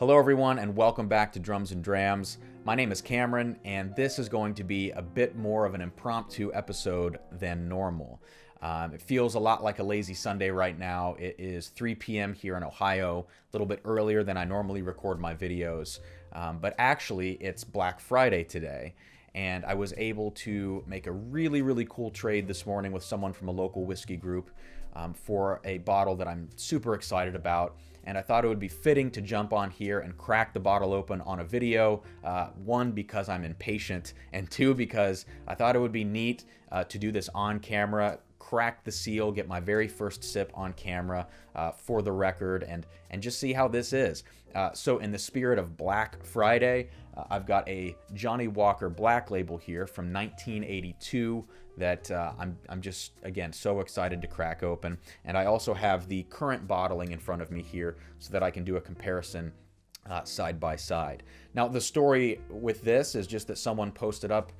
Hello everyone and welcome back to Drums and Drams. My name is Cameron and this is going to be a bit more of an impromptu episode than normal. It feels a lot like a lazy Sunday right now. It is 3 p.m. here in Ohio, a little bit earlier than I normally record my videos. But actually it's Black Friday today and I was able to make a really cool trade this morning with someone from a local whiskey group for a bottle that I'm super excited about. And I thought it would be fitting to jump on here and crack the bottle open on a video. One, because I'm impatient, and two, because I thought it would be neat to do this on camera, crack the seal, get my very first sip on camera for the record, and just see how this is. So in the spirit of Black Friday, I've got a Johnnie Walker Black Label here from 1982 that I'm just, again, so excited to crack open. And I also have the current bottling in front of me here so that I can do a comparison side by side. Now, the story with this is just that someone posted up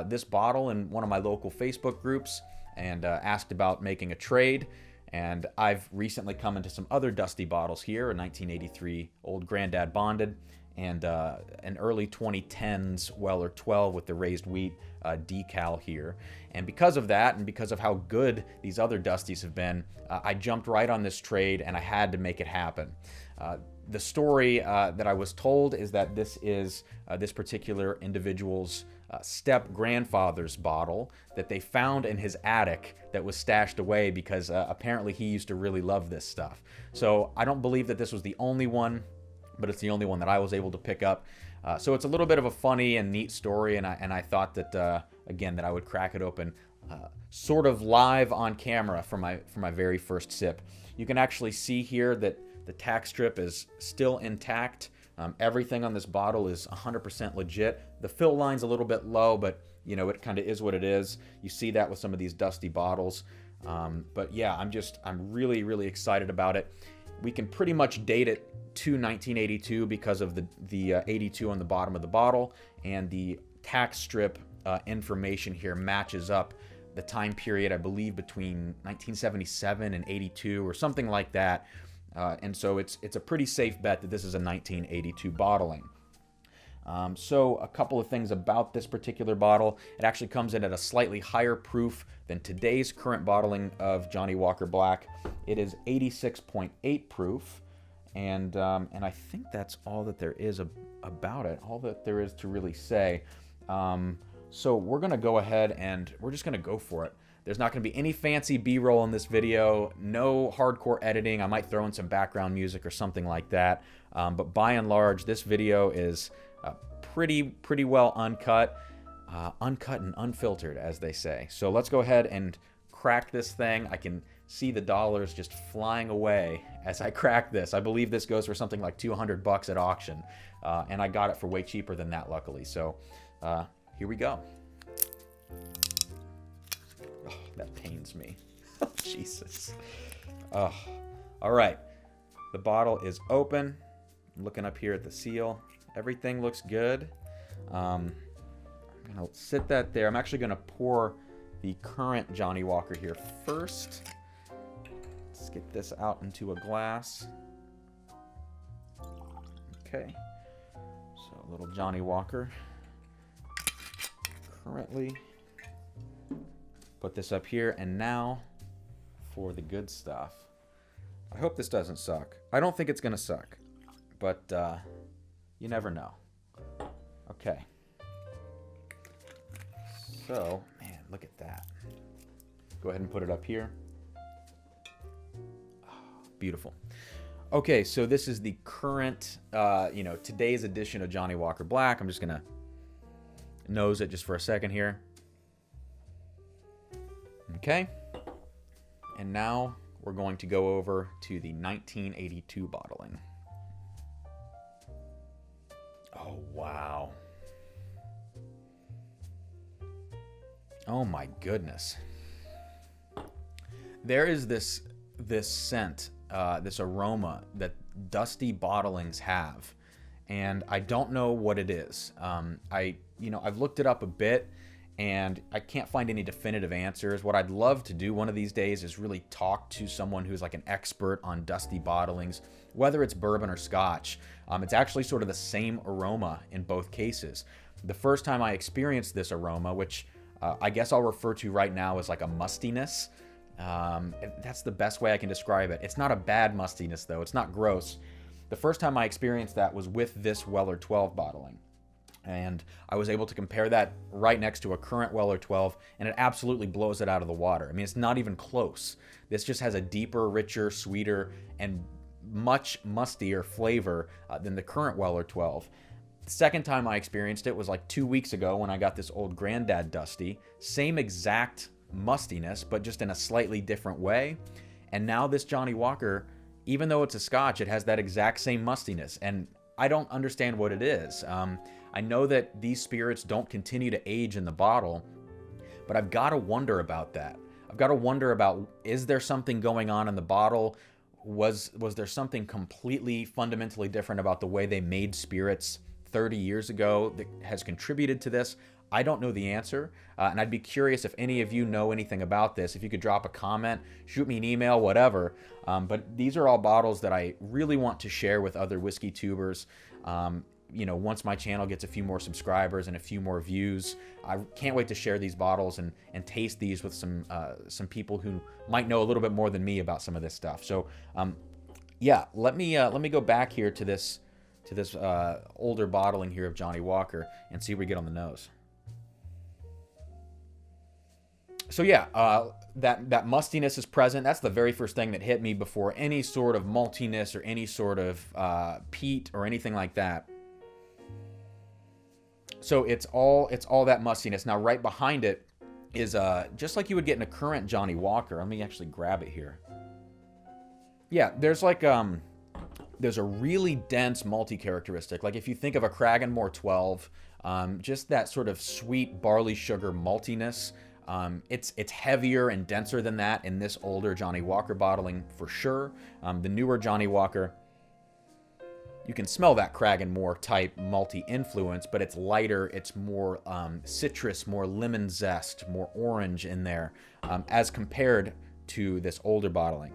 this bottle in one of my local Facebook groups and asked about making a trade. And I've recently come into some other dusty bottles here, a 1983 Old Grandad Bonded, and an early 2010s Weller 12 with the raised wheat decal here. And because of that, and because of how good these other Dusties have been, I jumped right on this trade and I had to make it happen. The story that I was told is that this is this particular individual's step-grandfather's bottle that they found in his attic that was stashed away because apparently he used to really love this stuff. So I don't believe that this was the only one, but it's the only one that I was able to pick up. So it's a little bit of a funny and neat story, and I thought that again that I would crack it open sort of live on camera for my very first sip. You can actually see here that the tack strip is still intact. Everything on this bottle is 100% legit. The fill line's a little bit low, but you know, it kind of is what it is. You see that with some of these dusty bottles. But yeah, I'm really excited about it. We can pretty much date it to 1982 because of the 82 on the bottom of the bottle, and the tack strip information here matches up the time period, I believe, between 1977 and 82 or something like that. And so it's a pretty safe bet that this is a 1982 bottling. So a couple of things about this particular bottle. It actually comes in at a slightly higher proof than today's current bottling of Johnnie Walker Black. It is 86.8 proof, and I think that's all that there is about it, all that there is to really say. So we're going to go ahead and we're just going to go for it. There's not going to be any fancy B-roll in this video, no hardcore editing. I might throw in some background music or something like that. But by and large, this video is pretty well uncut. Uncut and unfiltered, as they say. So let's go ahead and crack this thing. I can see the dollars just flying away as I crack this. I believe this goes for something like $200 at auction. And I got it for way cheaper than that, luckily. So here we go. Oh, that pains me. Jesus. Oh. All right. The bottle is open. I'm looking up here at the seal. Everything looks good. I'm going to sit that there. I'm actually going to pour the current Johnnie Walker here first. Let's get this out into a glass. Okay. So a little Johnnie Walker. Currently. Put this up here, and now for the good stuff. I hope this doesn't suck. I don't think it's going to suck, but you never know. Okay. So, man, look at that. Go ahead and put it up here. Oh, beautiful. Okay, so this is the current, today's edition of Johnnie Walker Black. I'm just going to nose it just for a second here. Okay. And now we're going to go over to the 1982 bottling. Oh, wow. Oh my goodness. There is this scent, this aroma that dusty bottlings have, and I don't know what it is. I've looked it up a bit, and I can't find any definitive answers. What I'd love to do one of these days is really talk to someone who's like an expert on dusty bottlings, whether it's bourbon or scotch. It's actually sort of the same aroma in both cases. The first time I experienced this aroma, which I guess I'll refer to right now as like a mustiness. That's the best way I can describe it. It's not a bad mustiness though. It's not gross. The first time I experienced that was with this Weller 12 bottling. And I was able to compare that right next to a current Weller 12, and it absolutely blows it out of the water. I mean, it's not even close. This just has a deeper, richer, sweeter, and much mustier flavor than the current Weller 12. The second time I experienced it was like 2 weeks ago when I got this old Granddad Dusty. Same exact mustiness, but just in a slightly different way. And now this Johnnie Walker, even though it's a scotch, it has that exact same mustiness. And I don't understand what it is. I know that these spirits don't continue to age in the bottle, but I've got to wonder about that. I've got to wonder about, is there something going on in the bottle? Was there something completely fundamentally different about the way they made spirits 30 years ago that has contributed to this? I don't know the answer, and I'd be curious if any of you know anything about this. If you could drop a comment, shoot me an email, whatever. But these are all bottles that I really want to share with other whiskey tubers. Once my channel gets a few more subscribers and a few more views, I can't wait to share these bottles and taste these with some people who might know a little bit more than me about some of this stuff. So, let me go back here to this older bottling here of Johnnie Walker and see what we get on the nose. So that mustiness is present. That's the very first thing that hit me before any sort of maltiness or any sort of peat or anything like that. So it's all that mustiness. Now right behind it is just like you would get in a current Johnnie Walker. Let me actually grab it here. Yeah, there's like there's a really dense malty characteristic. Like if you think of a Cragganmore 12, just that sort of sweet barley sugar maltiness. It's heavier and denser than that in this older Johnnie Walker bottling for sure. The newer Johnnie Walker, you can smell that Cragganmore type malty influence, but it's lighter, it's more citrus, more lemon zest, more orange in there, as compared to this older bottling.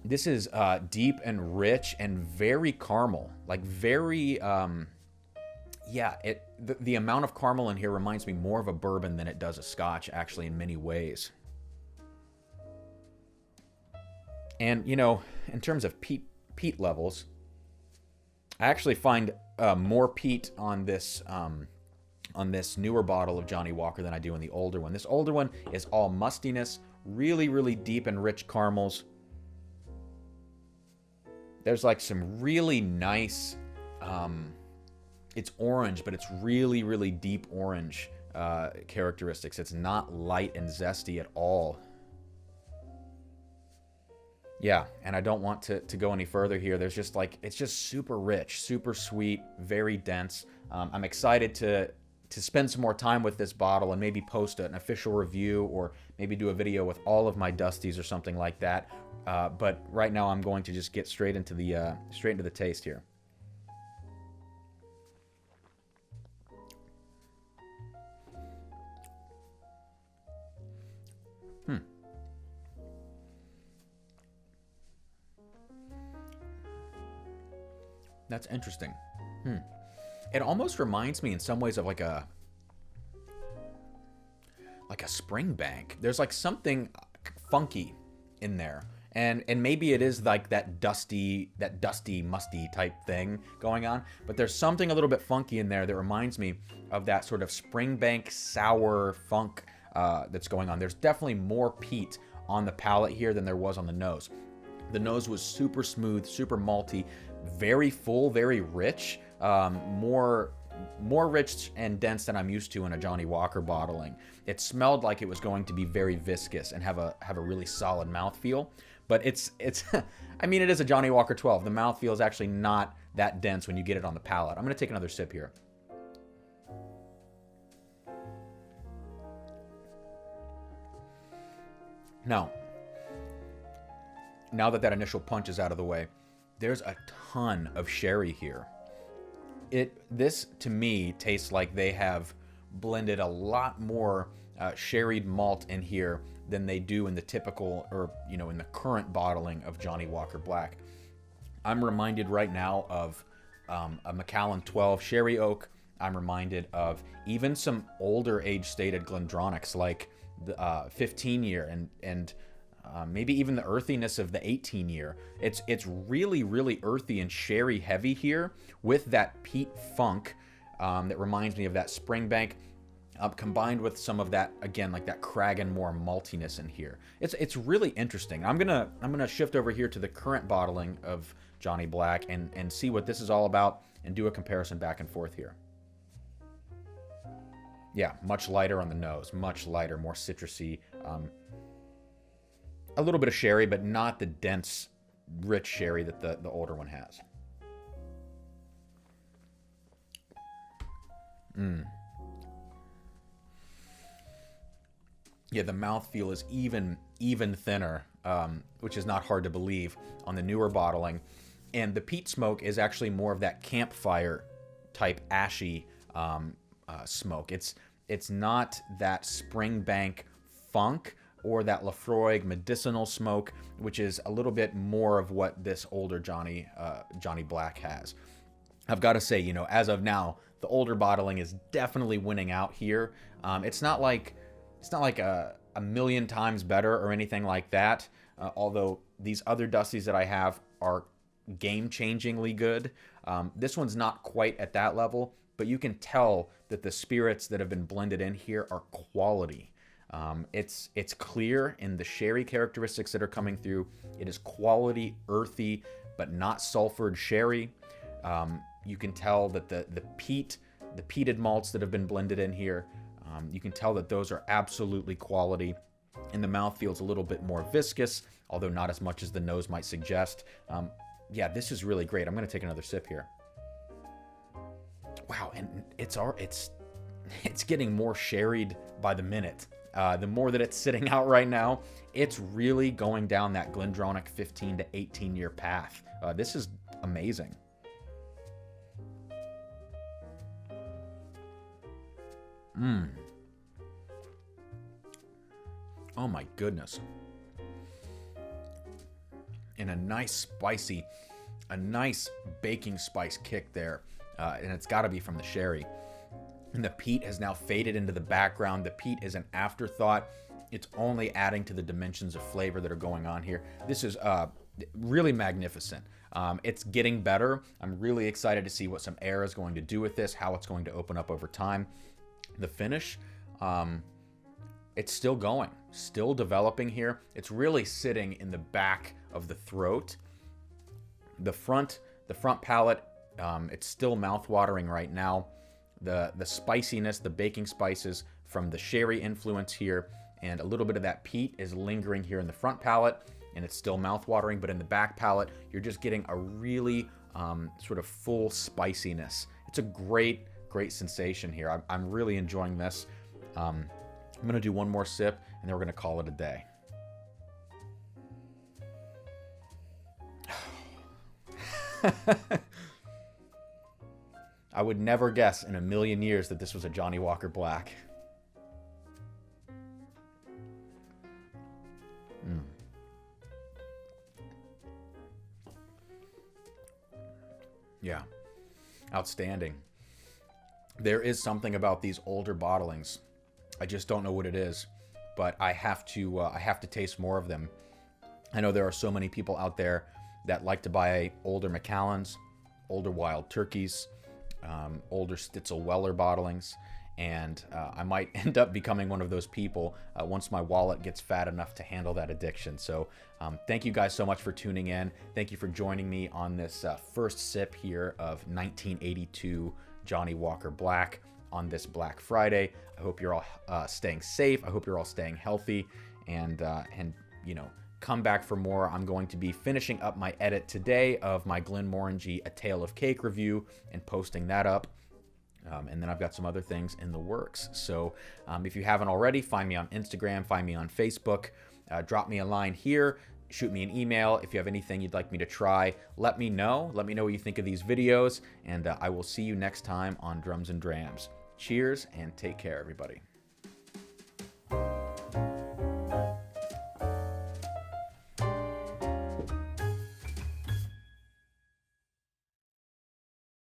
This is deep and rich and very caramel, like very... the amount of caramel in here reminds me more of a bourbon than it does a scotch, actually, in many ways. And, in terms of peat levels, I actually find more peat on this newer bottle of Johnnie Walker than I do in the older one. This older one is all mustiness, really, really deep and rich caramels. There's like some really nice... it's orange, but it's really, really deep orange characteristics. It's not light and zesty at all. Yeah, and I don't want to go any further here. There's just like, it's just super rich, super sweet, very dense. I'm excited to spend some more time with this bottle and maybe post an official review or maybe do a video with all of my Dusties or something like that. But right now I'm going to just get straight into the taste here. That's interesting. It almost reminds me in some ways of like a spring bank. There's like something funky in there. And maybe it is like that dusty, musty type thing going on. But there's something a little bit funky in there that reminds me of that sort of Springbank sour funk that's going on. There's definitely more peat on the palate here than there was on the nose. The nose was super smooth, super malty, very full, very rich, more rich and dense than I'm used to in a Johnnie Walker bottling. It smelled like it was going to be very viscous and have a really solid mouthfeel. But it's I mean, it is a Johnnie Walker 12. The mouthfeel is actually not that dense when you get it on the palate. I'm going to take another sip here. Now that initial punch is out of the way, there's a ton of sherry here. This to me tastes like they have blended a lot more sherried malt in here than they do in the typical, or in the current bottling of Johnnie Walker Black. I'm reminded right now of a Macallan 12 Sherry Oak. I'm reminded of even some older age-stated Glendronachs like the 15-year and maybe even the earthiness of the 18-year. It's really, really earthy and sherry heavy here with that peat funk that reminds me of that Springbank, combined with some of that, again, like that Cragganmore maltiness in here. It's really interesting. I'm gonna shift over here to the current bottling of Johnnie Black and see what this is all about and do a comparison back and forth here. Yeah, much lighter on the nose, much lighter, more citrusy. A little bit of sherry, but not the dense, rich sherry that the older one has. Yeah, the mouthfeel is even thinner, which is not hard to believe on the newer bottling. And the peat smoke is actually more of that campfire type ashy smoke. It's not that Springbank funk or that Lafroig medicinal smoke, which is a little bit more of what this older Johnnie Black has. I've got to say, as of now, the older bottling is definitely winning out here. It's not like a million times better or anything like that. Although these other Dusties that I have are game-changingly good. This one's not quite at that level, but you can tell that the spirits that have been blended in here are quality. It's clear in the sherry characteristics that are coming through. It is quality, earthy, but not sulfured sherry. You can tell that the peated malts that have been blended in here, you can tell that those are absolutely quality. And the mouth feels a little bit more viscous, although not as much as the nose might suggest. Yeah, this is really great. I'm going to take another sip here. Wow, and it's getting more sherried by the minute. The more that it's sitting out right now, it's really going down that Glendronach 15 to 18 year path. This is amazing. Oh my goodness. And a nice baking spice kick there. And it's got to be from the sherry. And the peat has now faded into the background. The peat is an afterthought. It's only adding to the dimensions of flavor that are going on here. This is really magnificent. It's getting better. I'm really excited to see what some air is going to do with this, how it's going to open up over time. The finish, it's still going, still developing here. It's really sitting in the back of the throat. The front palate, it's still mouth-watering right now. The spiciness, the baking spices from the sherry influence here, and a little bit of that peat is lingering here in the front palate, and it's still mouth-watering, but in the back palate, you're just getting a really sort of full spiciness. It's a great sensation here. I'm really enjoying this. I'm going to do one more sip, and then we're going to call it a day. I would never guess in a million years that this was a Johnnie Walker Black. Yeah, outstanding. There is something about these older bottlings. I just don't know what it is, but I have to taste more of them. I know there are so many people out there that like to buy older Macallans, older Wild Turkeys, older Stitzel Weller bottlings, and I might end up becoming one of those people once my wallet gets fat enough to handle that addiction. So thank you guys so much for tuning in. Thank you for joining me on this first sip here of 1982 Johnnie Walker Black on this Black Friday. I hope you're all staying safe. I hope you're all staying healthy, and come back for more. I'm going to be finishing up my edit today of my Glenmorangie A Tale of Cake review and posting that up. And then I've got some other things in the works. So if you haven't already, find me on Instagram, find me on Facebook, drop me a line here. shoot me an email. If you have anything you'd like me to try, let me know. Let me know what you think of these videos, and I will see you next time on Drums and Drams. Cheers, and take care, everybody.